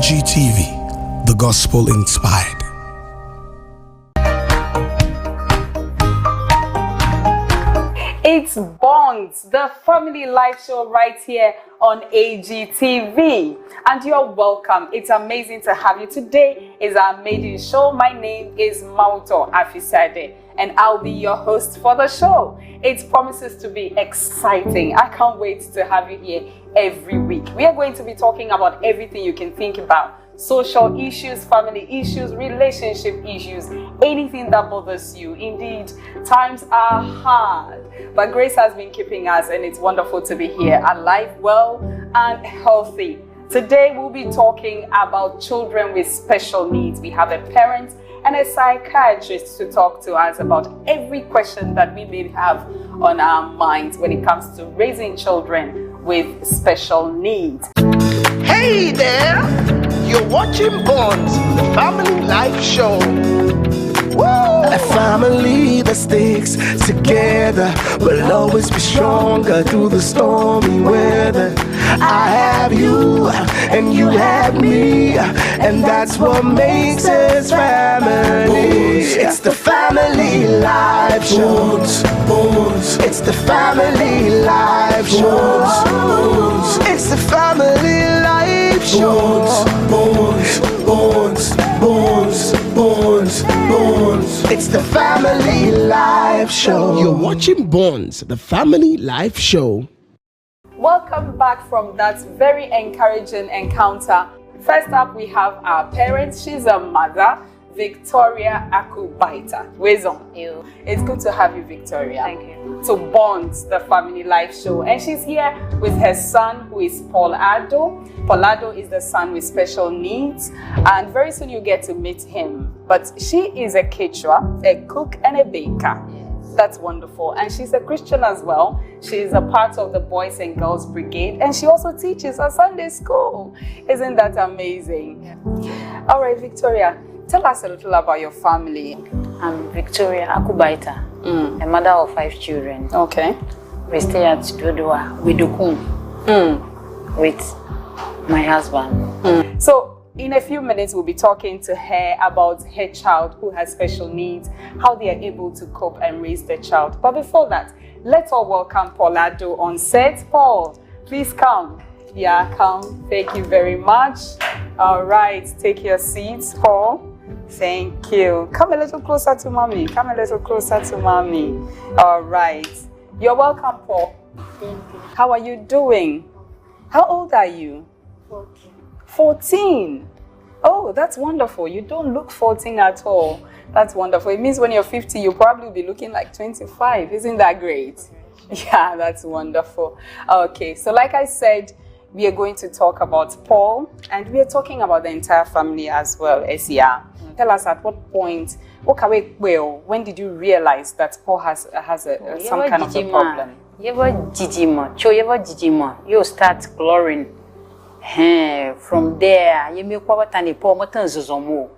AGTV, the gospel inspired. It's Bonds, the family live show right here on AGTV. And you're welcome. It's amazing to have you. Today is our maiden show. My name is Mauto Afisade, and I'll be your host for the show. It promises to be exciting. I can't wait to have you here every week. We are going to be talking about everything you can think about. Social issues, family issues, relationship issues, anything that bothers you. Indeed, times are hard, but grace has been keeping us, and it's wonderful to be here, alive, well, and healthy. Today, we'll be talking about children with special needs. We have a parent and a psychiatrist to talk to us about every question that we may have on our minds when it comes to raising children with special needs. Hey there! You're watching Bonds, the family life show. Woo! A family that sticks together will always be stronger through the stormy weather. I have you and you have me, and that's what makes us family. It's the family life show. It's the family life show. It's the family life show. It's the family life show. You're watching Bonds, the family life show. Welcome back from that very encouraging encounter. First up, we have our parents. She's a mother, Victoria Akubaita. You. It's good to have you, Victoria. Thank you. To Bonds, the family life show. And she's here with her son, who is Paul Ado. Paul Ado is the son with special needs, and very soon you get to meet him. But she is a caterer, a cook, and a baker. Yes. That's wonderful. And she's a Christian as well. She is a part of the Boys and Girls Brigade, and she also teaches at Sunday school. Isn't that amazing? Yeah. All right, Victoria, tell us a little about your family. I'm Victoria Akubaita, a mother of 5 children. Okay. We stay at Dodua, Widukun, with my husband. So, in a few minutes, we'll be talking to her about her child who has special needs, how they are able to cope and raise their child. But before that, let's all welcome Paul Ado on set. Paul, please come. Yeah, come. Thank you very much. All right, take your seats, Paul. Thank you. Come a little closer to mommy. Come a little closer to mommy. All right. You're welcome, Paul. Thank you. How are you doing? How old are you? 14. Oh, that's wonderful. You don't look 14 at all. That's wonderful. It means when you're 50, you'll probably be looking like 25. Isn't that great? Yeah, that's wonderful. Okay, so like I said, we are going to talk about Paul, and we are talking about the entire family as well, Esia. Tell us at what point, when did you realize that Paul has some kind of a problem? You start chlorine. From there, you make what tani Paul Matanzomo.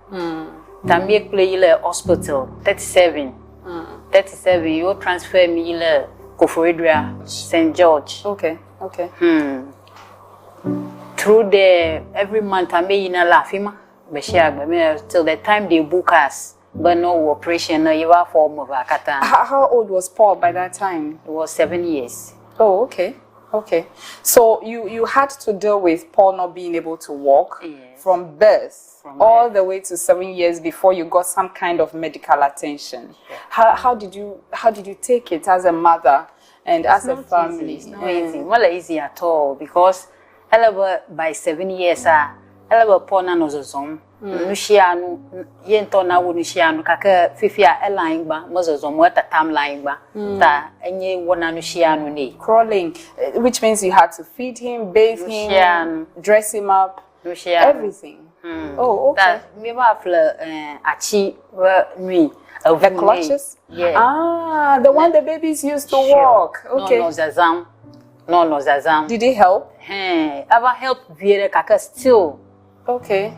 Tamik play in hospital, 37. 37, you transfer me in Koforidria, St. George. Okay. Through there, every month I may in a lafima, but till the time they book us, but no operation, you are form of a kata. How old was Paul by that time? It was 7 years. Oh, okay. So you had to deal with Paul not being able to walk from birth all the way to 7 years before you got some kind of medical attention. How did you take it as a mother and as a family? It's not easy. Well, easy at all, because by 7 years, Paul nanozozom. Nushianu yentona wunushianu kaka fifia elaing ba mozozom wata timeline ba ta enye wona nushianu ni crawling, which means you had to feed him, bathe him, dress him up, everything. Oh, okay. That me ba fle achi nui the clutches. Yeah. The one the babies used to walk. Okay. No zazam. Did it help? Ever help viere kaka still. Okay.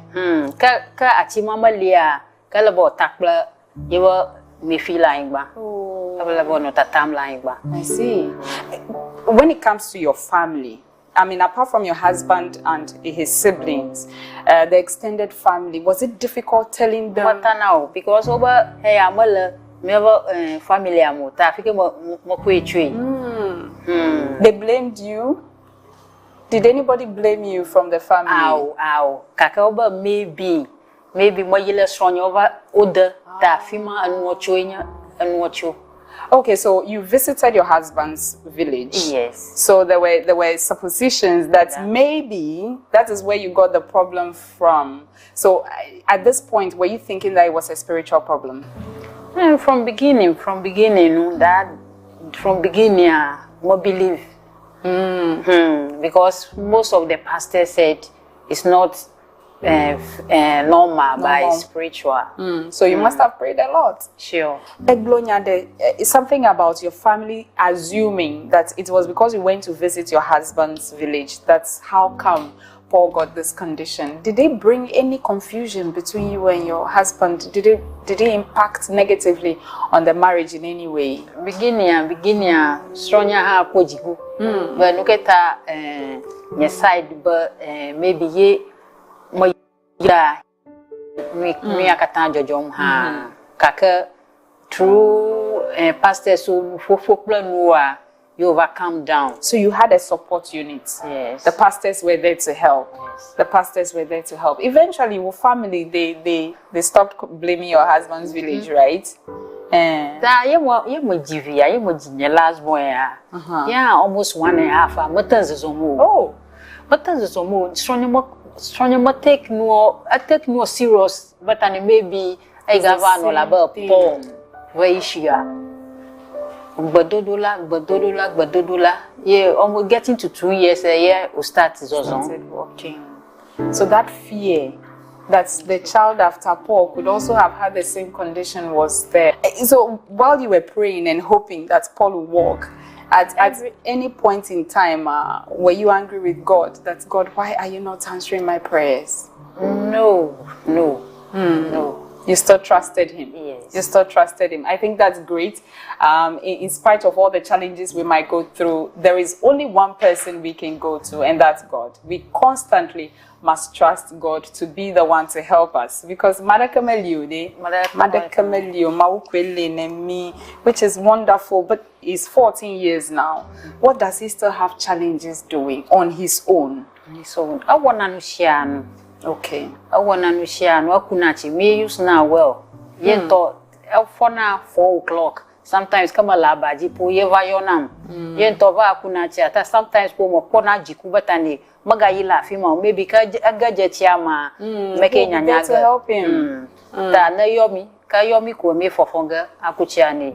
Ka achi mama lia ka labo takla yewa me feel lying ba. Oh. Labo no tatam lying ba. I see. When it comes to your family, I mean, apart from your husband and his siblings, the extended family, was it difficult telling them? What now? Because over hey, I'm never family amu. Ta fike mo kwetwe. They blamed you. Did anybody blame you from the family? Ow. Kaka over maybe mo yele strong over other ta fima and watcho. Okay, so you visited your husband's village. Yes. So there were suppositions that maybe that is where you got the problem from. So at this point, were you thinking that it was a spiritual problem? From beginning, that from beginning, I believe. Because most of the pastors said it's not normal, but spiritual. So you must have prayed a lot. Sure. Eglonya, there is something about your family assuming that it was because you went to visit your husband's village. That's how come Paul got this condition. Did it bring any confusion between you and your husband? Did it impact negatively on the marriage in any way? Beginning, stronger ha pojigu. But look at your side, but maybe ye mo ya mi akata jojom ha kaka through pastor so for plan you overcome down. So you had a support unit. Yes. The pastors were there to help. Yes. The pastors were there to help. Eventually, your family they stopped blaming your husband's village, right? Da ye mo jivia ye mo jinya last boy yeah, almost 1.5 months zomo. Oh, Months zomo strong mo take no serious, but and maybe I got no laba pom where is she Badodola. Yeah, almost getting to 2 years a year we started working. So that fear that the child after Paul could also have had the same condition was there. So while you were praying and hoping that Paul would walk, at any point in time, were you angry with God? That God, why are you not answering my prayers? No. You still trusted him. Yes. You still trusted him. I think that's great. In spite of all the challenges we might go through, there is only one person we can go to, and that's God. We constantly must trust God to be the one to help us. Because which is wonderful, but he's 14 years now. What does he still have challenges doing on his own? So I want to share. Okay. I want to share. No kunachi me use now well. Yen to for now 4 o'clock. Sometimes come a labaji po ye vayonam. Yen to va kunachi ata sometimes po mo pona jiku batani magayi la fima maybe ka agaje chiama make nyanya to help him. Ta na yomi ka yomi ko me fofonga akuchiani.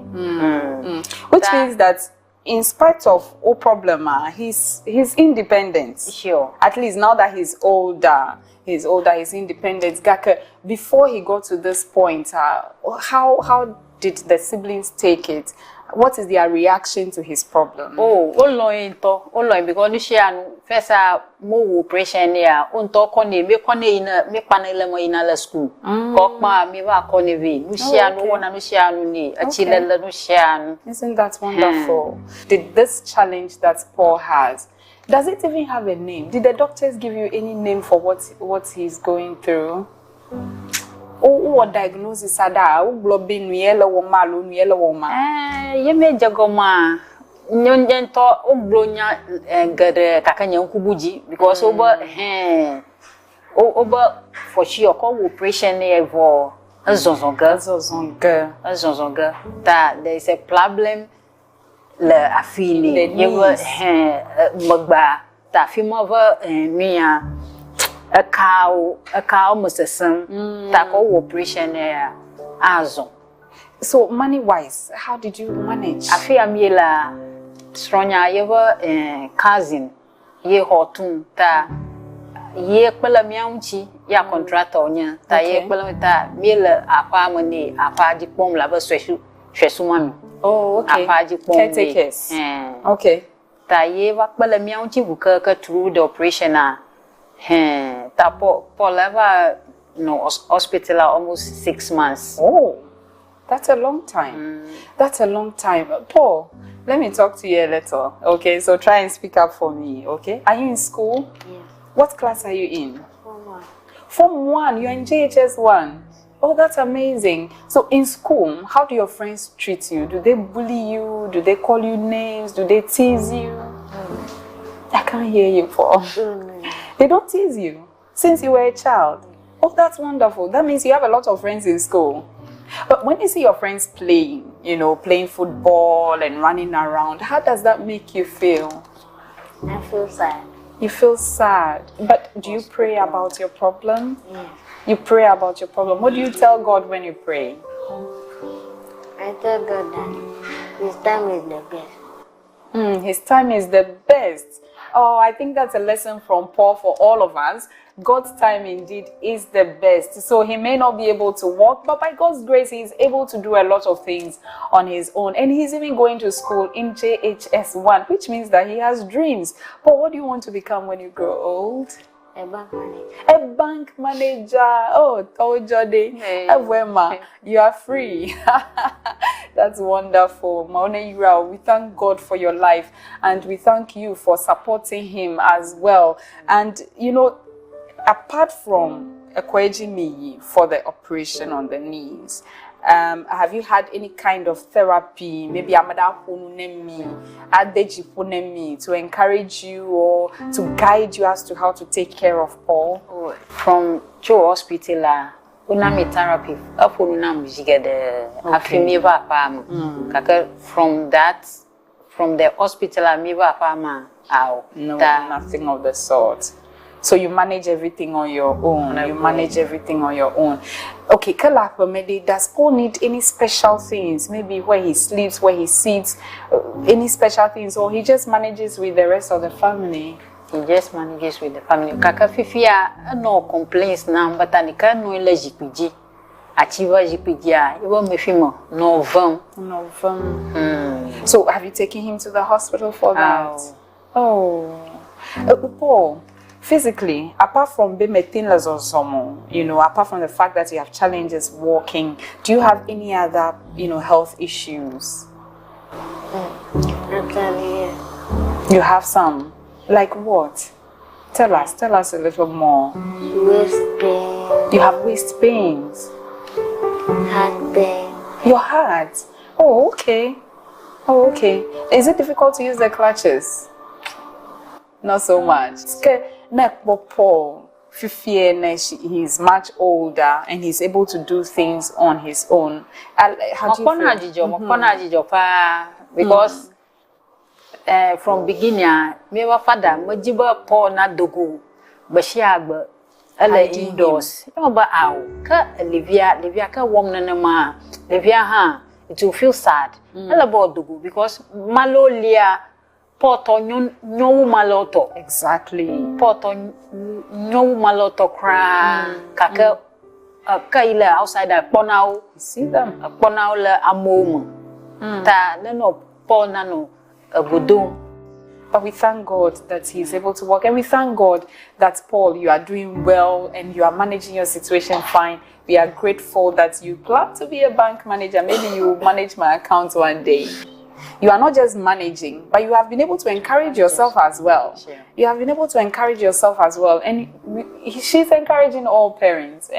Which means that in spite of all problem, he's independent. Sure. At least now that he's older, he's independent. Gaka, before he got to this point, how did the siblings take it? What is their reaction to his problem? Online because this year first more operation here. Unto kone me panele mo ina school. Kokma me wa kone vi. Nusianu wana nusianu ni. Achilele nusianu. Isn't that wonderful? Did this challenge that Paul has, does it even have a name? Did the doctors give you any name for what he's going through? What diagnosis ada? Globin yellow woma, lun yellow woma. Ye me jagoma. Nyonjento ublonya gade kakanya kubuji because over for sure call operation there for azonga. That there is a problem le afili you magba ta fimova mia a cow must a son that go operation there azon. So money wise, how did you manage? I feel amila stronya yever cousin ye hotun ta ye pela mianchi ya contractor nya ta ye pela ta mila apa mani apa dipom la ba swesu mami. Oh, okay. Apa dipom caretakers. Okay. Ta ye wa pela mianchi buka through the operation ta po leva no hospital almost 6 months. Oh. That's a long time. That's a long time. Paul, let me talk to you a little. Okay, so try and speak up for me. Okay, are you in school? Yes. What class are you in? Form 1. Form 1. You're in JHS 1. Oh, that's amazing. So in school, how do your friends treat you? Do they bully you? Do they call you names? Do they tease you? I can't hear you, Paul. They don't tease you since you were a child. Oh, that's wonderful. That means you have a lot of friends in school. But when you see your friends playing, you know, playing football and running around, how does that make you feel? I feel sad. You feel sad. But do you pray about your problem? Yes. You pray about your problem. What do you tell God when you pray? I tell God that His time is the best. His time is the best. Oh, I think that's a lesson from Paul for all of us. God's time indeed is the best. So he may not be able to walk, but by God's grace, he is able to do a lot of things on his own. And he's even going to school in JHS 1, which means that he has dreams. But what do you want to become when you grow old? A bank manager. A bank manager. Oh, Jody. Hey. You are free. That's wonderful. Maone Yura, we thank God for your life and we thank you for supporting him as well. And, you know, apart from Ekweji for the operation on the knees, have you had any kind of therapy, maybe to encourage you or to guide you as to how to take care of Paul? Oh, from Joe Hospital, unami therapy, from the hospital, No, nothing of the sort. So you manage everything on your own. Okay, Kalapa, does Paul need any special things? Maybe where he sleeps, where he sits, any special things, or he just manages with the rest of the family? He just manages with the family. Kaka Fifia no complaints now, but Anika no legipiji. Achieva jipija, you won't be fimo, no vam. So have you taken him to the hospital for that? Paul, physically, apart from being apart from the fact that you have challenges walking, do you have any other, health issues? Actually, yes. You have some. Like what? Tell us a little more. Waist pain. You have waist pains. Heart pain. Your heart? Oh, okay. Is it difficult to use the clutches? Not so much. Paul, he's much older and he's able to do things on his own. How do you feel? Because from beginning, me wa father majiba Paul na dogo bashiagba ele indoors. Ba aw ka Olivia ka wom na ma Olivia ha it will feel sad. Ele ba dogo because malolia Poto nyowu maloto. Exactly. Poto nyowu maloto kra kaka kaile outside ponao. See them. Ponao le amomu. Ta no pona no budu. But we thank God that he's able to work, and we thank God that Paul, you are doing well and you are managing your situation fine. We are grateful that you plan to be a bank manager. Maybe you manage my account one day. You are not just managing, but you have been able to encourage yourself as well. You have been able to encourage yourself as well. And she's encouraging all parents,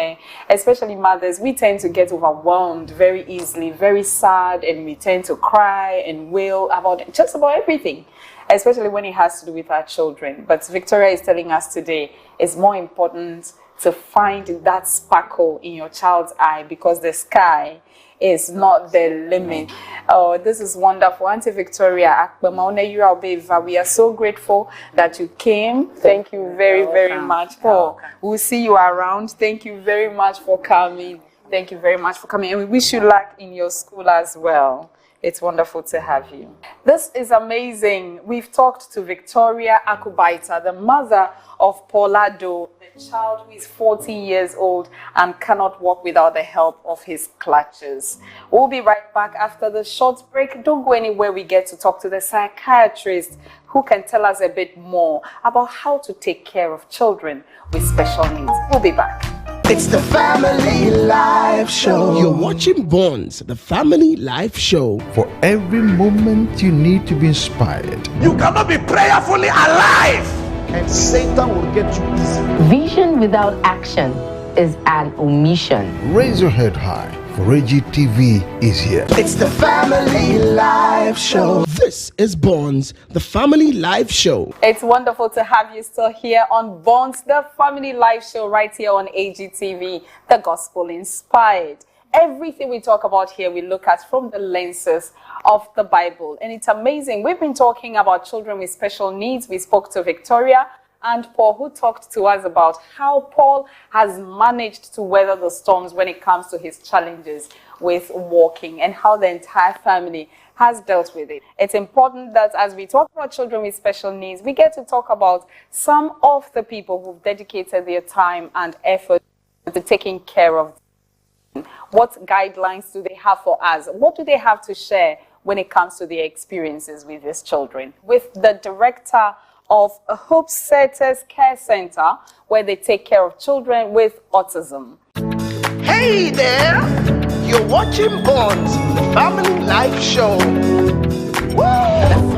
especially mothers. We tend to get overwhelmed very easily, very sad, and we tend to cry and wail about just about everything, especially when it has to do with our children. But Victoria is telling us today it's more important to find that sparkle in your child's eye because the sky is not the limit. Oh, this is wonderful. Auntie Victoria, we are so grateful that you came. Thank you very, very much. Paul, we'll see you around. Thank you very much for coming. Thank you very much for coming. And we wish you luck in your school as well. It's wonderful to have you. This is amazing. We've talked to Victoria Akubaita, the mother of Paulado, the child who is 14 years old and cannot walk without the help of his clutches. We'll be right back after the short break. Don't go anywhere. We get to talk to the psychiatrist who can tell us a bit more about how to take care of children with special needs. We'll be back. It's the Family Life Show. You're watching Bonds, the Family Life Show. For every moment you need to be inspired. You cannot be prayerfully alive, And Satan will get you easy. Vision without action is an omission. Raise your head high, for AGTV is here. It's the Family Life Show. This is Bonds, the Family Life Show. It's wonderful to have you still here on Bonds, the Family Life Show, right here on AGTV, the Gospel Inspired. Everything we talk about here, we look at from the lenses of the Bible. And it's amazing. We've been talking about children with special needs. We spoke to Victoria and Paul, who talked to us about how Paul has managed to weather the storms when it comes to his challenges with walking, and how the entire family has dealt with it. It's important that as we talk about children with special needs, we get to talk about some of the people who've dedicated their time and effort to taking care of them. What guidelines do they have for us? What do they have to share when it comes to their experiences with these children? With the director of a Hope Setters Care Center, where they take care of children with autism. Hey there! You're watching Bonds, the Family Life Show. Woo!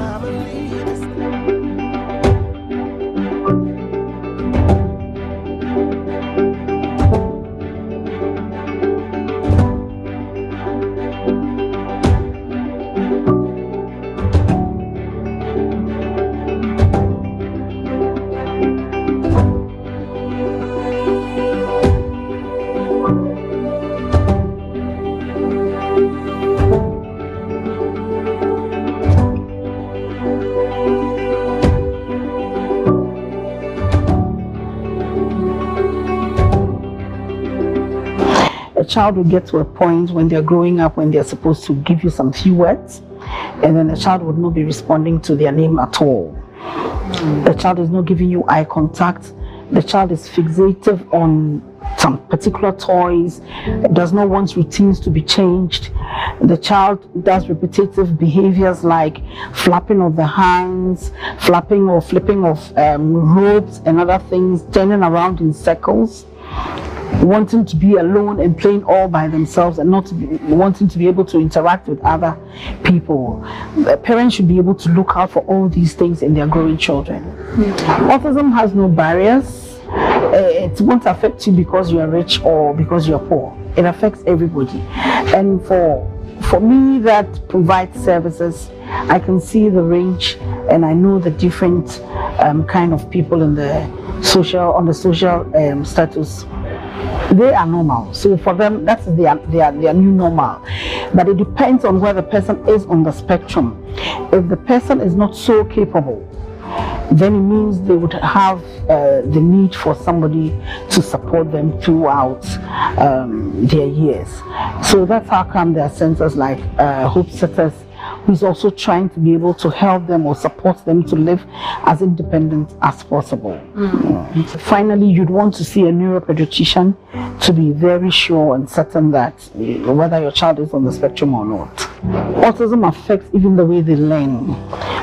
A child will get to a point when they're growing up when they're supposed to give you some few words, and then the child would not be responding to their name at all. The child is not giving you eye contact. The child is fixated on some particular toys, does not want routines to be changed. The child does repetitive behaviors like flapping of the hands, flapping or flipping of ropes and other things, turning around in circles, wanting to be alone and playing all by themselves, and not wanting to be able to interact with other people. The parents should be able to look out for all these things in their growing children. Autism has no barriers. It won't affect you because you are rich or because you are poor. It affects everybody. And for me that provides services, I can see the range and I know the different kind of people in the social status. They are normal, so for them that's their new normal. But it depends on where the person is on the spectrum. If the person is not so capable, then it means they would have the need for somebody to support them throughout their years. So that's how come there are centers like Hope Setters, who's also trying to be able to help them or support them to live as independent as possible. Finally, you'd want to see a neuropediatrician to be very sure and certain that whether your child is on the spectrum or not. Autism affects even the way they learn,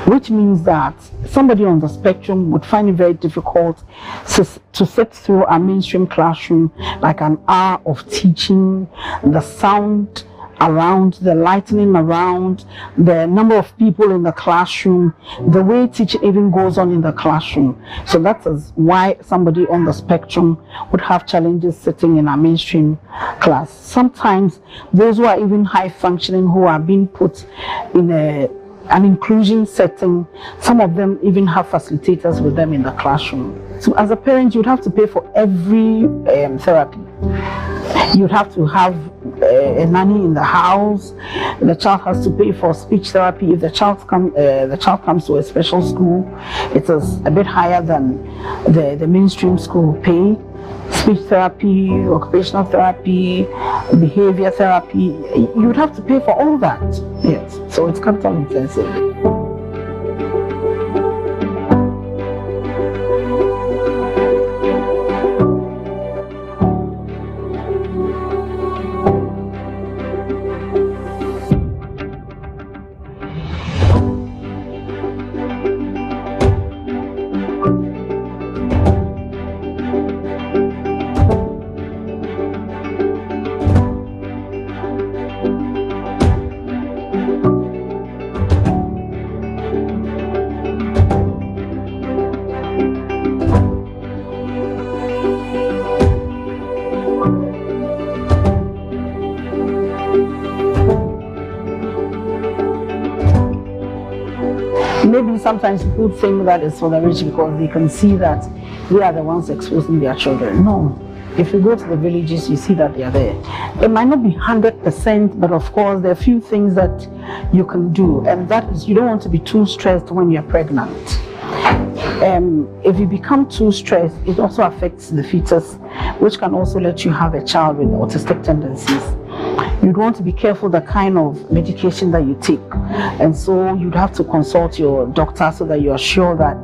which means that somebody on the spectrum would find it very difficult to sit through a mainstream classroom, like an hour of teaching, the sound around, the lightning around, the number of people in the classroom, the way teaching even goes on in the classroom. So that is why somebody on the spectrum would have challenges sitting in a mainstream class. Sometimes those who are even high functioning, who are being put in an inclusion setting, some of them even have facilitators with them in the classroom. So as a parent, you'd have to pay for every therapy. You'd have to have a nanny in the house. The child has to pay for speech therapy. If the child comes to a special school, it is a bit higher than the mainstream school pay. Speech therapy, occupational therapy, behavior therapy, you'd have to pay for all that. Yes, so it's capital intensive. Maybe sometimes people think that it's for the rich because they can see that they are the ones exposing their children. No. If you go to the villages, you see that they are there. It might not be 100%, but of course, there are a few things that you can do. And that is, you don't want to be too stressed when you're pregnant. If you become too stressed, it also affects the fetus, which can also let you have a child with autistic tendencies. You'd want to be careful the kind of medication that you take. And so you'd have to consult your doctor so that you are sure that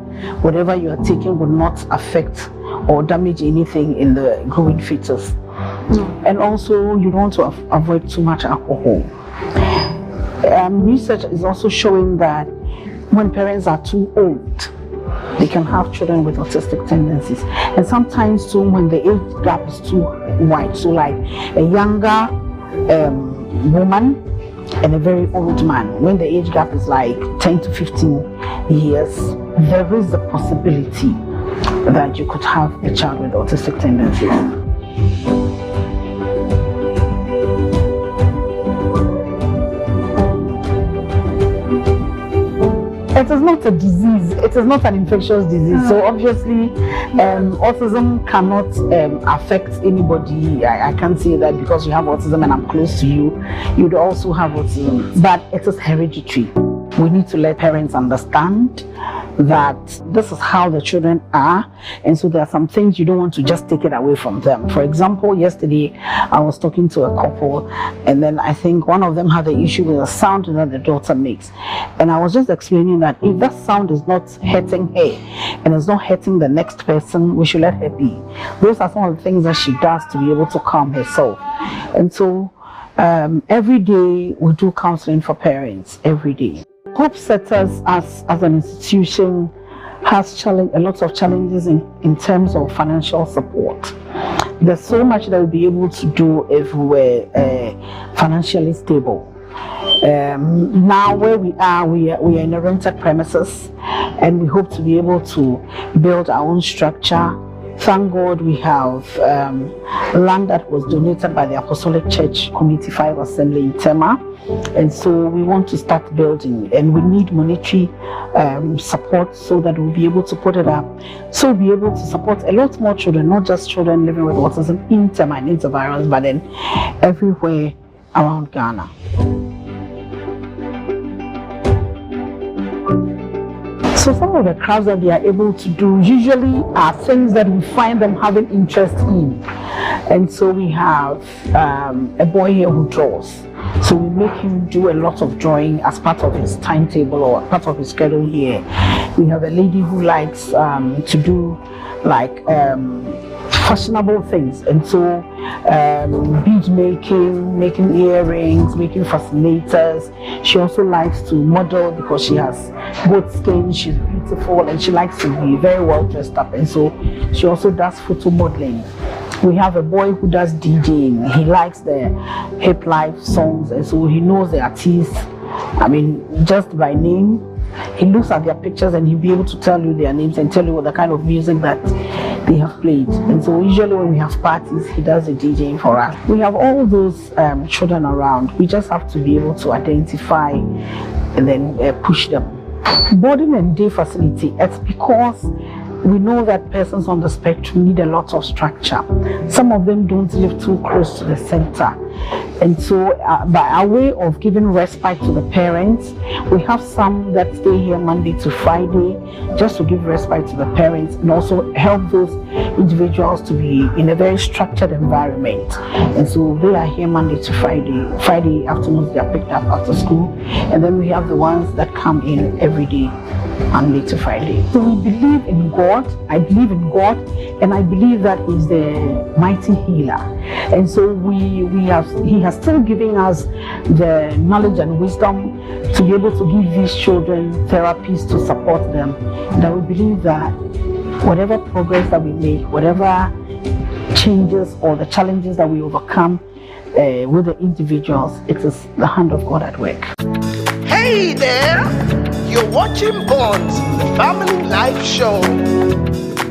whatever you are taking will not affect or damage anything in the growing fetus. And also you don't want to avoid too much alcohol. Research is also showing that when parents are too old, they can have children with autistic tendencies. And sometimes too, when the age gap is too wide, so like a younger woman and a very old man, when the age gap is like 10 to 15 years, there is a possibility that you could have a child with autistic tendencies. It is not a disease, it is not an infectious disease. So obviously, autism cannot affect anybody. I can't say that because you have autism and I'm close to you, you'd also have autism. But it is hereditary. We need to let parents understand that this is how the children are, and so there are some things you don't want to just take it away from them. For example, yesterday I was talking to a couple, and then I think one of them had the issue with the sound that the daughter makes, and I was just explaining that if that sound is not hurting her and it's not hurting the next person, we should let her be. Those are some of the things that she does to be able to calm herself. And so every day we do counseling for parents, every day. Hope Setters as an institution has a lot of challenges in terms of financial support. There's so much that we'll be able to do if we were financially stable. Now where we are in a rented premises, and we hope to be able to build our own structure. Thank God we have land that was donated by the Apostolic Church Community 5 Assembly in Tema, and so we want to start building, and we need monetary support so that we'll be able to put it up, so we'll be able to support a lot more children, not just children living with autism in Tema and Intervirus, but then everywhere around Ghana. So some of the crafts that they are able to do usually are things that we find them having interest in. And so we have a boy here who draws. So we make him do a lot of drawing as part of his timetable or part of his schedule here. We have a lady who likes to do like fashionable things, and so bead making earrings, making fascinators. She also likes to model because she has good skin, she's beautiful, and she likes to be very well dressed up, and so she also does photo modeling. We have a boy who does DJing. He likes the hip life songs, and so he knows the artists, I mean, just by name. He looks at their pictures and he'll be able to tell you their names and tell you what the kind of music that they have played. And so usually when we have parties, he does the DJing for us. We have all those children around. We just have to be able to identify and then push them. Boarding and day facility, it's because we know that persons on the spectrum need a lot of structure. Some of them don't live too close to the center. And so by our way of giving respite to the parents, we have some that stay here Monday to Friday just to give respite to the parents and also help those individuals to be in a very structured environment. And so they are here Monday to Friday. Friday afternoons they are picked up after school. And then we have the ones that come in every day, Monday to Friday. So we believe in God. I believe in God, and I believe that He's the mighty healer. And so He has still given us the knowledge and wisdom to be able to give these children therapies to support them. And I will believe that whatever progress that we make, whatever changes or the challenges that we overcome with the individuals, it is the hand of God at work. Hey there! You're watching Bonds, the Family Life Show.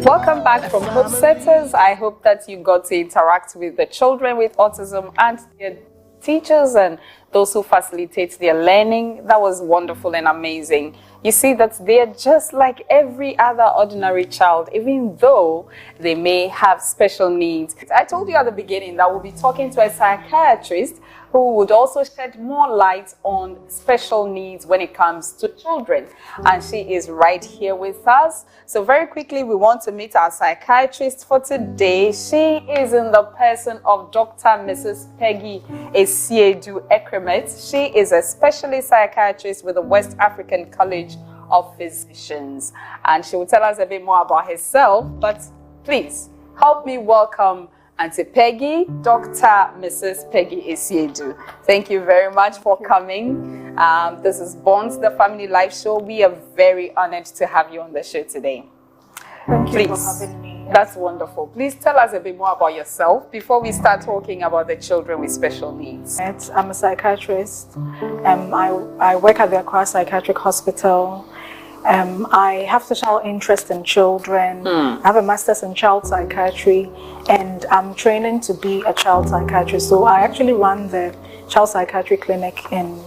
Welcome back from Hope Setters. I hope that you got to interact with the children with autism and their teachers and those who facilitate their learning. That was wonderful and amazing. you see that they are just like every other ordinary child, even though they may have special needs. I told you at the beginning that we'll be talking to a psychiatrist who would also shed more light on special needs when it comes to children. And she is right here with us. So very quickly, we want to meet our psychiatrist for today. She is in the person of Dr. Mrs. Peggy Esiedu Ekremet. She is a specialist psychiatrist with the West African College of Physicians. And she will tell us a bit more about herself. But please, help me welcome Auntie Peggy, Dr. Mrs. Peggy Esiedu. Thank you very much for coming. This is Bonds, the Family Life Show. We are very honored to have you on the show today. Thank you for having me. That's wonderful. Please tell us a bit more about yourself before we start talking about the children with special needs. I'm a psychiatrist. I work at the Accra Psychiatric Hospital. I have special interest in children. I have a master's in child psychiatry, and I'm training to be a child psychiatrist. So I actually run the child psychiatry clinic in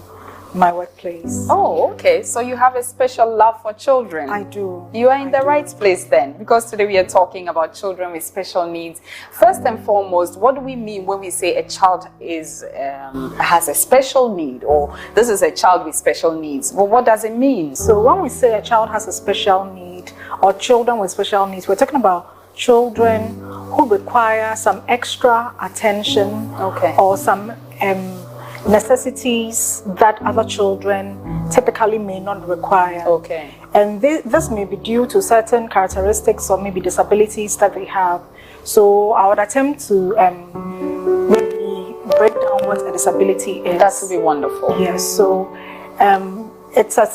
my workplace. Oh, okay. So you have a special love for children. I do. You are in the right place then, because today we are talking about children with special needs. First and foremost, what do we mean when we say a child is has a special need, or this is a child with special needs? Well, what does it mean? So when we say a child has a special need, or children with special needs, we're talking about children who require some extra attention, or some necessities that other children typically may not require. Okay. And this may be due to certain characteristics or maybe disabilities that they have. So I would attempt to maybe break down what a disability is. That would be wonderful. Yes. So it's a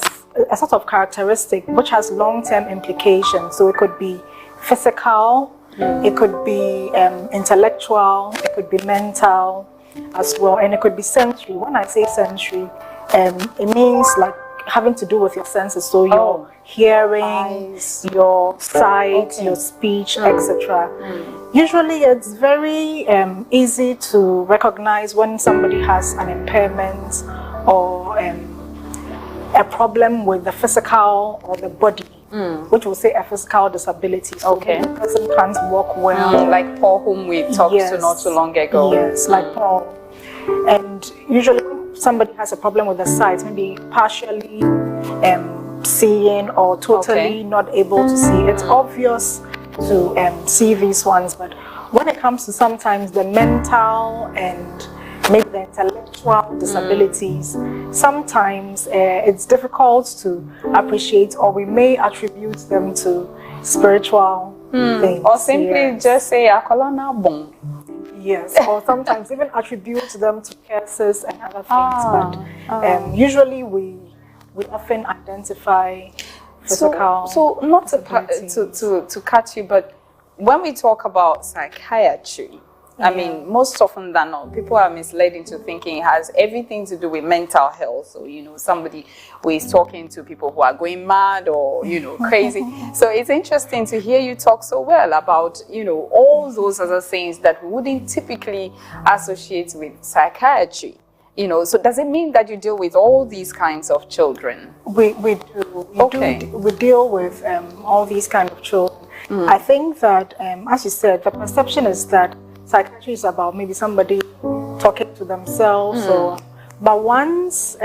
sort of characteristic which has long-term implications. So it could be physical, it could be intellectual, it could be mental as well, and it could be sensory. When I say sensory, it means like having to do with your senses, so your hearing, eyes, your sight, your speech, etc. Usually it's very easy to recognize when somebody has an impairment or a problem with the physical or the body, which will say a physical disability. So the person can't walk well. Like Paul, whom we talked to not too long ago. Yes, like Paul. And usually when somebody has a problem with the sight, maybe partially seeing or totally not able to see, it's obvious to see these ones. But when it comes to sometimes the mental and maybe the intellectual disabilities, sometimes it's difficult to appreciate, or we may attribute them to spiritual things. Or simply just say, "Akolana bon." Yes, or sometimes even attribute them to curses and other things. But usually we often identify physical. So not to cut you, but when we talk about psychiatry, I mean, most often than not, people are misled into thinking it has everything to do with mental health. So, somebody who is talking to people who are going mad or, crazy. So it's interesting to hear you talk so well about, all those other things that we wouldn't typically associate with psychiatry. So does it mean that you deal with all these kinds of children? We do. We deal with all these kind of children. I think that, as you said, the perception is that psychiatry is about maybe somebody talking to themselves, but once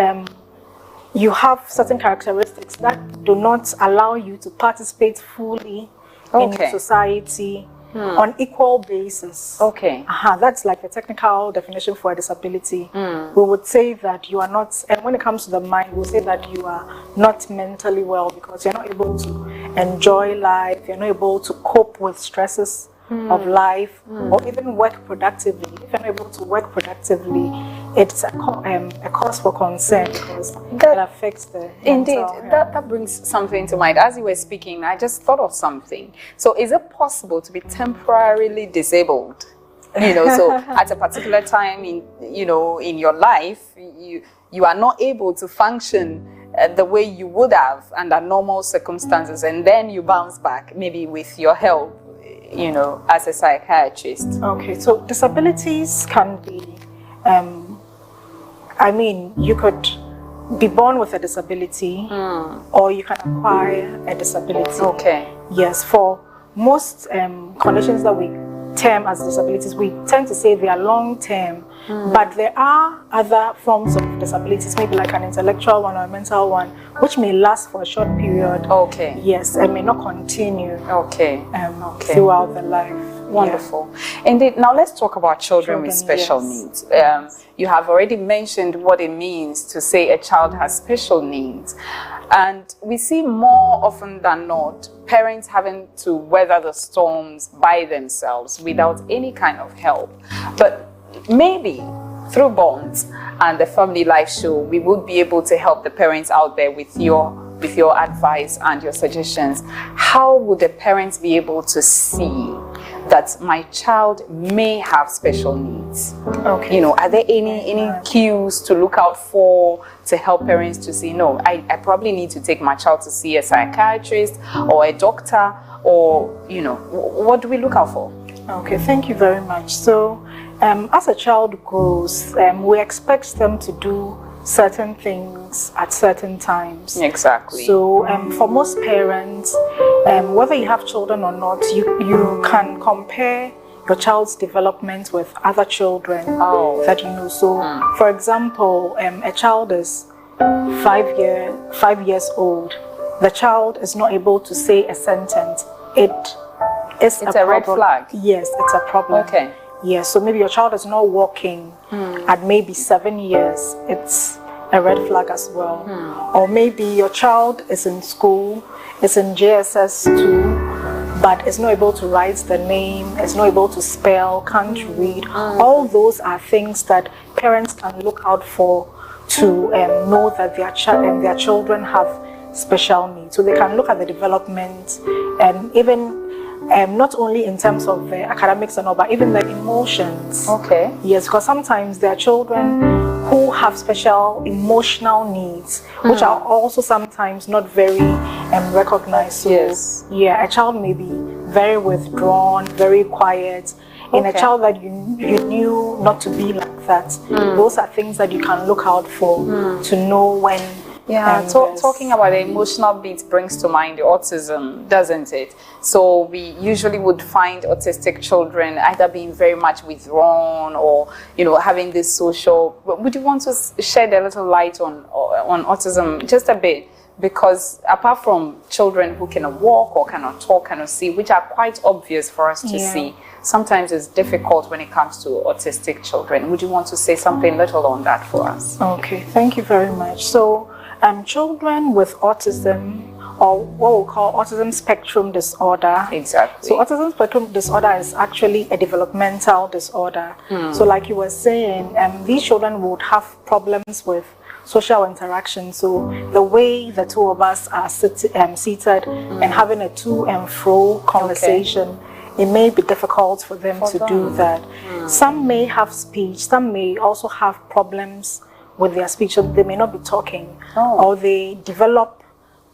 you have certain characteristics that do not allow you to participate fully in society on equal basis. That's like the technical definition for a disability. We would say that you are not, and when it comes to the mind, we'll say that you are not mentally well because you're not able to enjoy life, you're not able to cope with stresses of life, or even work productively. If you're not able to work productively, it's a cause for concern because it affects the Indeed, mental health. that brings something to mind. As you were speaking, I just thought of something. So is it possible to be temporarily disabled? So at a particular time in your life, you are not able to function the way you would have under normal circumstances, and then you bounce back, maybe with your help, as a psychiatrist. So disabilities can be, you could be born with a disability, or you can acquire a disability. Okay. Yes, for most conditions that we term as disabilities, we tend to say they are long-term, but there are other forms of disabilities, maybe like an intellectual one or a mental one, which may last for a short period. Okay. Yes, and may not continue. Okay. Throughout the life. Wonderful. Indeed. Now let's talk about children with special needs. You have already mentioned what it means to say a child has special needs. And we see more often than not parents having to weather the storms by themselves without any kind of help. But maybe through Bonds and the Family Life Show, we would be able to help the parents out there with your advice and your suggestions. How would the parents be able to see that my child may have special needs? Okay. You know, are there any cues to look out for to help parents to see, no, I probably need to take my child to see a psychiatrist or a doctor, or, you know, what do we look out for? Okay, thank you very much. So, as a child grows, we expect them to do certain things at certain times. Exactly. So for most parents, whether you have children or not, you can compare your child's development with other children that you know. So for example, a child is 5 years old. The child is not able to say a sentence. It's a red flag. Yes, it's a problem. Okay. Yes, so maybe your child is not walking at maybe 7 years. It's a red flag as well. Or maybe your child is in school, is in JSS 2, but is not able to write the name, is not able to spell, can't read. All those are things that parents can look out for to know that their children have special needs. So they can look at the development and even not only in terms of the academics and all, but even the emotions. Okay. Yes, because sometimes there are children who have special emotional needs, which are also sometimes not very recognized. So, yes. Yeah, a child may be very withdrawn, very quiet. In a child that you knew not to be like that, those are things that you can look out for to know when. Yeah, talking about the emotional beats brings to mind the autism, doesn't it? So we usually would find autistic children either being very much withdrawn or, you know, having this social. Would you want to shed a little light on autism just a bit? Because apart from children who cannot walk or cannot talk, cannot see, which are quite obvious for us to see, sometimes it's difficult when it comes to autistic children. Would you want to say something little on that for us? Okay, thank you very much. So, children with autism, or what we call autism spectrum disorder. Exactly. So autism spectrum disorder is actually a developmental disorder. So like you were saying, these children would have problems with social interaction. So the way the two of us are seated and having a to and fro conversation, it may be difficult for them to do that. Some may have speech, some may also have problems with their speech, so they may not be talking, or they develop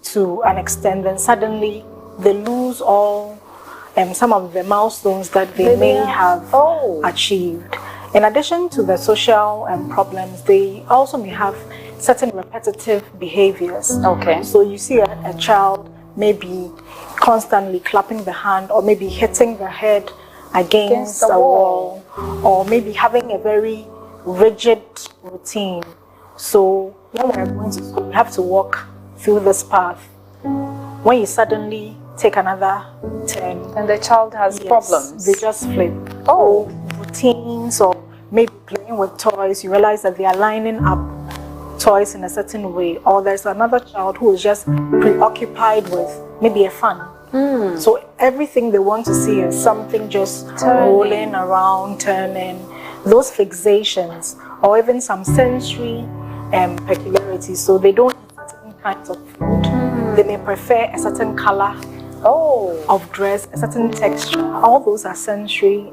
to an extent, then suddenly they lose all some of the milestones that they may have achieved. In addition to the social problems, they also may have certain repetitive behaviors. Okay. So you see a child maybe constantly clapping the hand, or maybe hitting the head against a wall, or maybe having a very rigid routine. So when we're going to school, we have to walk through this path. When you suddenly take another turn, and the child has problems, they just flip. Or routines, or maybe playing with toys, you realize that they are lining up toys in a certain way, or there's another child who is just preoccupied with maybe a fan. So everything they want to see is something just rolling around, turning. Those fixations, or even some sensory peculiarities. So they don't eat certain kinds of food. They may prefer a certain color of dress, a certain texture. All those are sensory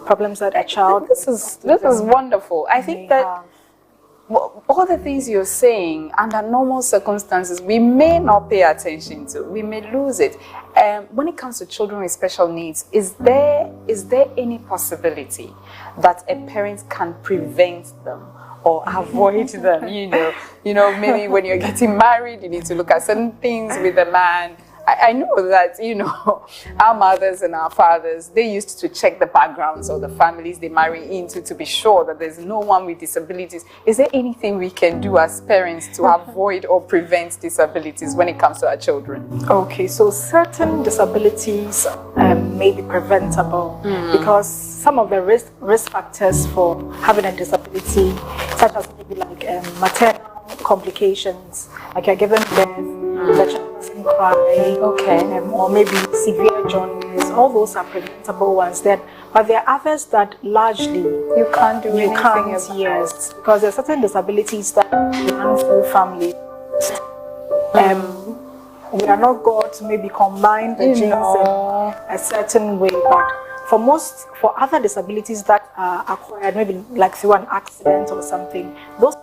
problems that a child. This is wonderful. I think that all the things you're saying, under normal circumstances, we may not pay attention to. We may lose it. When it comes to children with special needs, is there any possibility that a parent can prevent them or avoid them, you know, maybe when you're getting married, you need to look at certain things with a man. I know that, you know, our mothers and our fathers, they used to check the backgrounds of the families they marry into to be sure that there's no one with disabilities. Is there anything we can do as parents to avoid or prevent disabilities when it comes to our children? Okay, so certain disabilities may be preventable because some of the risk factors for having a disability, such as maybe like maternal complications, like you're giving birth, the child doesn't cry, or maybe severe jaundice, all those are preventable ones. But there are others that largely you can't do anything about. Yes, because there are certain disabilities that run through family. We are not God to maybe combine the genes in a certain way, but for other disabilities that are acquired, maybe like through an accident or something, those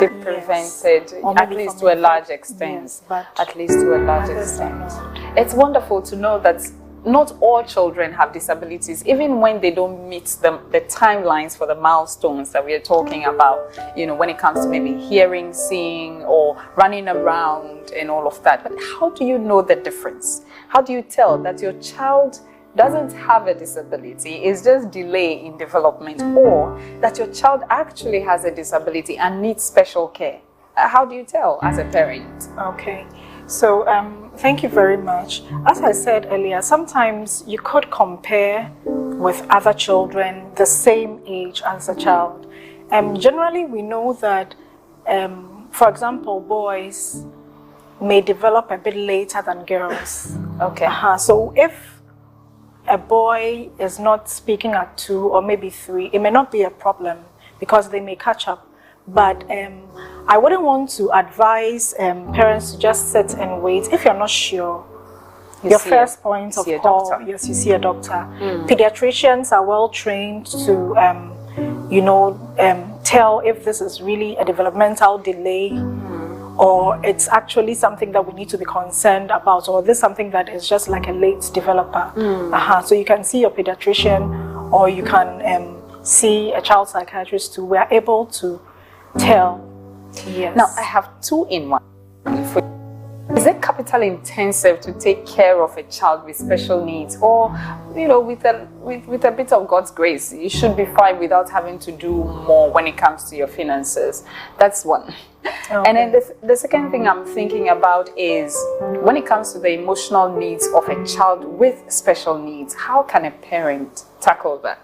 be prevented, at least to a large extent. At least to a large extent. It's wonderful to know that not all children have disabilities, even when they don't meet the timelines for the milestones that we are talking about, you know, when it comes to maybe hearing, seeing, or running around and all of that. But how do you know the difference? How do you tell that your child doesn't have a disability, is just delay in development, or that your child actually has a disability and needs special care? How do you tell as a parent? Okay, so thank you very much. As I said earlier, sometimes you could compare with other children the same age as a child. Generally, we know that, for example, boys may develop a bit later than girls. Okay. So if a boy is not speaking at 2 or maybe 3, it may not be a problem because they may catch up. But I wouldn't want to advise parents to just sit and wait. If you're not sure, your first point of call, yes, you see a doctor. Pediatricians are well trained to, tell if this is really a developmental delay, or it's actually something that we need to be concerned about, or this is something that is just like a late developer. So you can see your pediatrician, or you can see a child psychiatrist too. We are able to tell. Yes. Now, I have 2 in 1. Is it capital intensive to take care of a child with special needs, or, you know, with a bit of God's grace, you should be fine without having to do more when it comes to your finances? That's one. Okay. And then the second thing I'm thinking about is when it comes to the emotional needs of a child with special needs, how can a parent tackle that?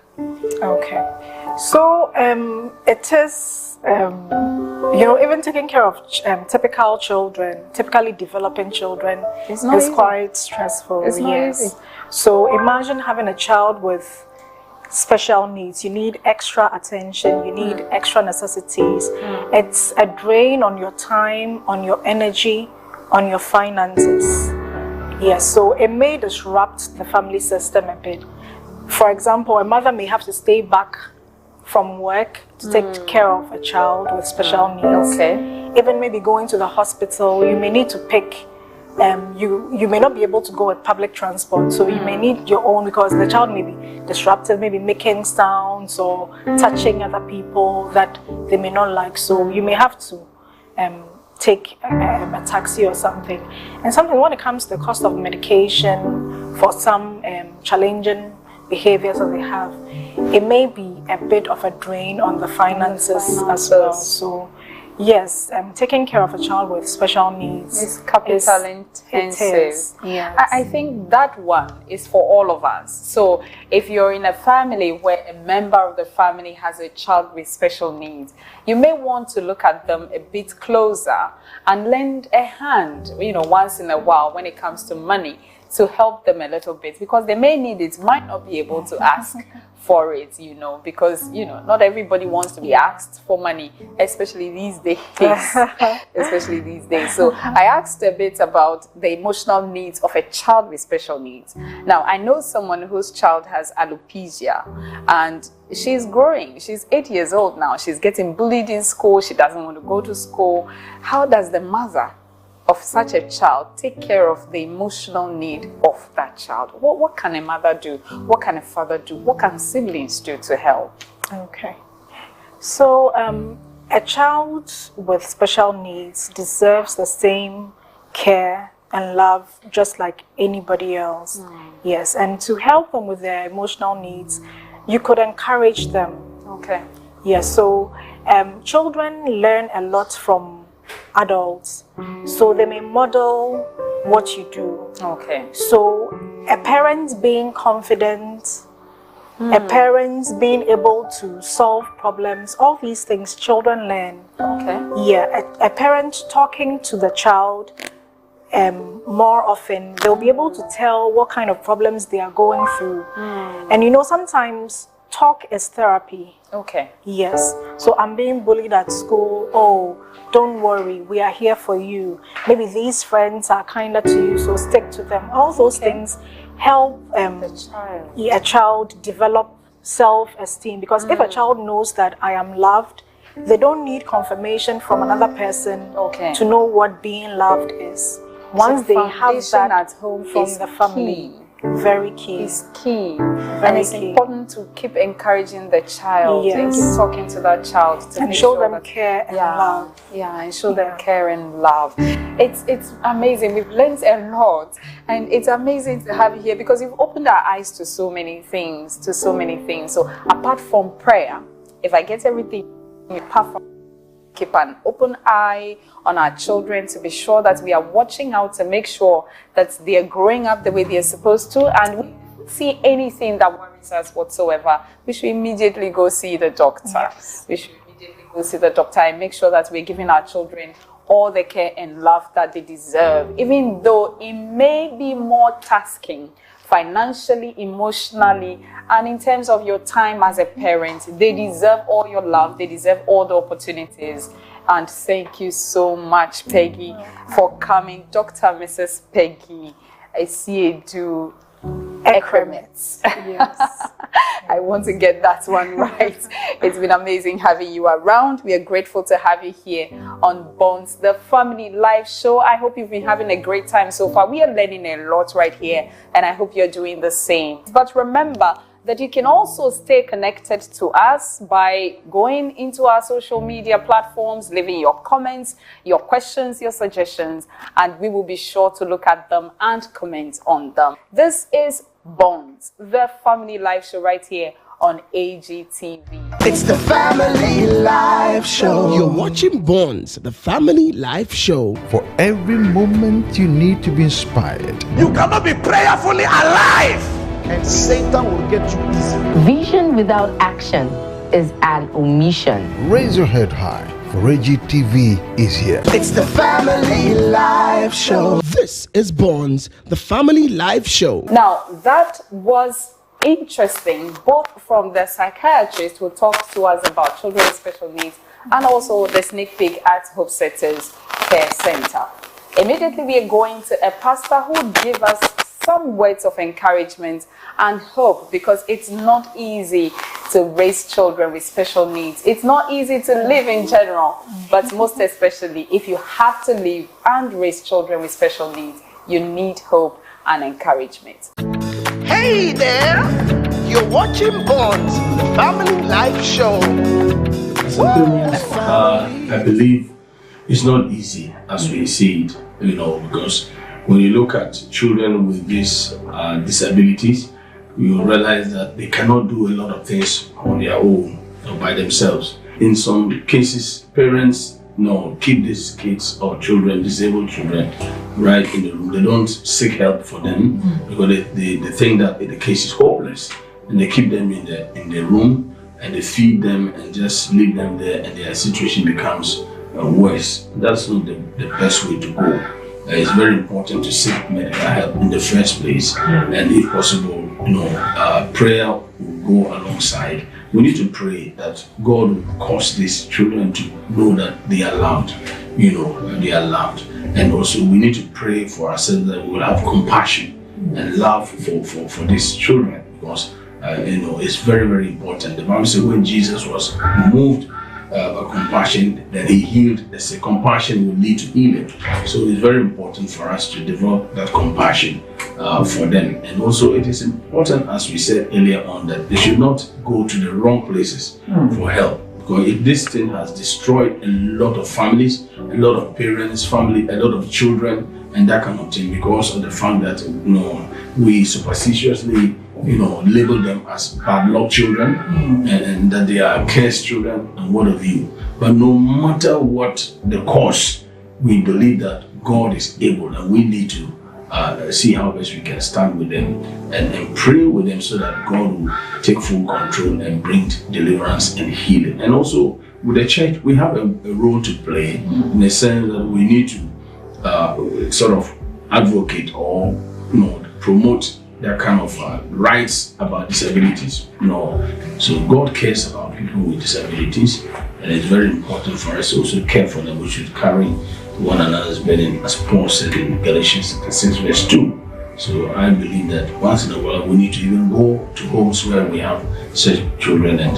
Okay, so it is, even taking care of typical children, typically developing children, is quite stressful. It's not easy. So imagine having a child with special needs. You need extra attention, you need extra necessities. It's a drain on your time, on your energy, on your finances. Yes, so it may disrupt the family system a bit. For example, a mother may have to stay back from work to take care of a child with special needs. Okay. Even maybe going to the hospital, you may need to pick, you may not be able to go with public transport, so you may need your own because the child may be disruptive, maybe making sounds or touching other people that they may not like. So you may have to take a taxi or something. And something when it comes to the cost of medication for some challenging behaviors that they have, it may be a bit of a drain on the finances as well. So yes, taking care of a child with special needs is capital intensive. Yes. I think that one is for all of us. So if you're in a family where a member of the family has a child with special needs, you may want to look at them a bit closer and lend a hand, once in a while when it comes to money, to help them a little bit, because they may need it, might not be able to ask for it, because, not everybody wants to be asked for money, especially these days. So I asked a bit about the emotional needs of a child with special needs. Now, I know someone whose child has alopecia, and she's growing. She's 8 years old now. She's getting bullied in school. She doesn't want to go to school. How does the mother of such a child take care of the emotional need of that child? What can a mother do? What can a father do? What can siblings do to help? Okay. So, a child with special needs deserves the same care and love just like anybody else. Yes, and to help them with their emotional needs, you could encourage them. Okay. Yes, so children learn a lot from adults, so they may model what you do. Okay. So a parent being confident, a parent being able to solve problems, all these things children learn. Okay. Yeah, a parent talking to the child more often, they'll be able to tell what kind of problems they are going through. And you know, sometimes talk is therapy. Okay. Yes. So I'm being bullied at school. Oh, don't worry, we are here for you. Maybe these friends are kinder to you, so stick to them. All those things help a child develop self-esteem, because if a child knows that I am loved, they don't need confirmation from another person to know what being loved is. Once they have that at home from the family, very key. It's key. And it's important to keep encouraging the child and keep talking to that child to and show them care and love. Yeah, and show them care and love. It's amazing. We've learned a lot, and it's amazing to have you here because you've opened our eyes to so many things, So apart from prayer, if I get everything apart from keep an open eye on our children to be sure that we are watching out to make sure that they are growing up the way they are supposed to, and we don't see anything that worries us whatsoever, we should immediately go see the doctor. We should immediately go see the doctor and make sure that we're giving our children all the care and love that they deserve, even though it may be more tasking financially, emotionally, and in terms of your time as a parent. They deserve all your love. They deserve all the opportunities. And thank you so much, Peggy, for coming. Dr. Mrs. Peggy Esiedu Ekremets. Yes. I want to get that one right. It's been amazing having you around. We are grateful to have you here on Bonds, the Family Life Show. I hope you've been having a great time so far. We are learning a lot right here, and I hope you're doing the same. But remember that you can also stay connected to us by going into our social media platforms, leaving your comments, your questions, your suggestions, and we will be sure to look at them and comment on them. This is Bonds, the Family Life Show right here on AGTV. It's the Family Life Show. You're watching Bonds, the Family Life Show. For every moment you need to be inspired. You cannot be prayerfully alive, and Satan will get you easy. Vision without action is an omission. Raise your head high, for AGTV is here. It's the Family Life Show. This is Bonds, the Family Life Show. Now, that was interesting, both from the psychiatrist who talks to us about children with special needs and also the sneak peek at Hope Setters Care Center. Immediately, we are going to a pastor who will give us some words of encouragement and hope, because it's not easy to raise children with special needs. It's not easy to live in general, but most especially if you have to live and raise children with special needs, you need hope and encouragement. Hey there! You're watching Bonds, the Family Life Show. I believe it's not easy as we see it, because when you look at children with these disabilities, you realize that they cannot do a lot of things on their own or by themselves. In some cases, parents keep these kids or children, disabled children, right in the room. They don't seek help for them because they think that the case is hopeless, and they keep them in the room and they feed them and just leave them there, and their situation becomes worse. That's not the best way to go. It's very important to seek medical help in the first place, and if possible, prayer will go alongside. We need to pray that God will cause these children to know that they are loved, they are loved. And also we need to pray for ourselves that we will have compassion and love for these children, because it's very, very important. The Bible says when Jesus was moved by compassion, then he healed the sick. Compassion will lead to healing. So it's very important for us to develop that compassion for them. And also it is important, as we said earlier on, that they should not go to the wrong places for help. Because if this thing has destroyed a lot of families, a lot of parents, family, a lot of children, and that kind of thing, because of the fact that we superstitiously label them as bad luck children, and that they are cursed children and what have you. But no matter what the cause, we believe that God is able, and we need to see how best we can stand with them and pray with them so that God will take full control and bring deliverance and healing. And also with the church, we have a role to play in the sense that we need to sort of advocate or promote that kind of rights about disabilities. So God cares about people with disabilities, and it's very important for us to also care for them. We should carry one another's burden, as Paul said in Galatians 6 verse 2. So I believe that once in a while we need to even go to homes where we have such children and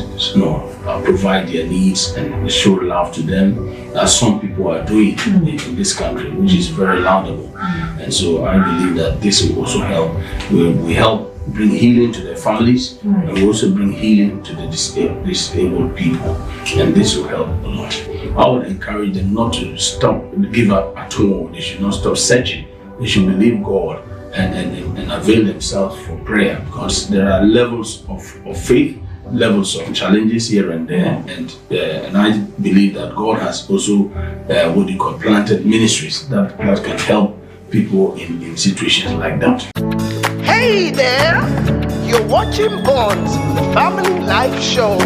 provide their needs and show love to them, as some people are doing in this country, which is very laudable. And so I believe that this will also help. We help bring healing to their families, and we also bring healing to the disabled people, and this will help a lot. I would encourage them not to give up at all. They should not stop searching. They should believe God and avail themselves for prayer, because there are levels of faith, levels of challenges here and there, and I believe that God has also planted ministries that can help people in situations like that. Hey there! You're watching Bonds, the Family Life Show.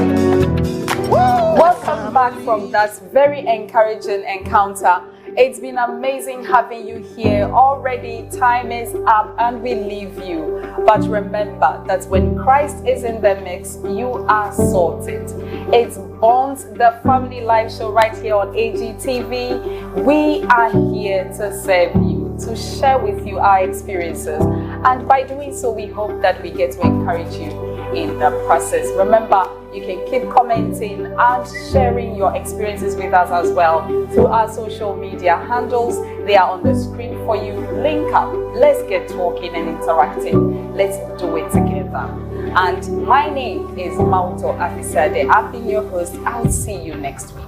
Welcome back from that very encouraging encounter. It's been amazing having you here. Already time is up and we leave you. But remember that when Christ is in the mix, you are sorted. It's Bonds, the Family Life Show right here on AGTV. We are here to serve you, to share with you our experiences. And by doing so, we hope that we get to encourage you in the process. Remember, you can keep commenting and sharing your experiences with us as well through our social media handles. They are on the screen for you. Link up. Let's get talking and interacting. Let's do it together. And my name is Mauto Afisade. I've been your host. I'll see you next week.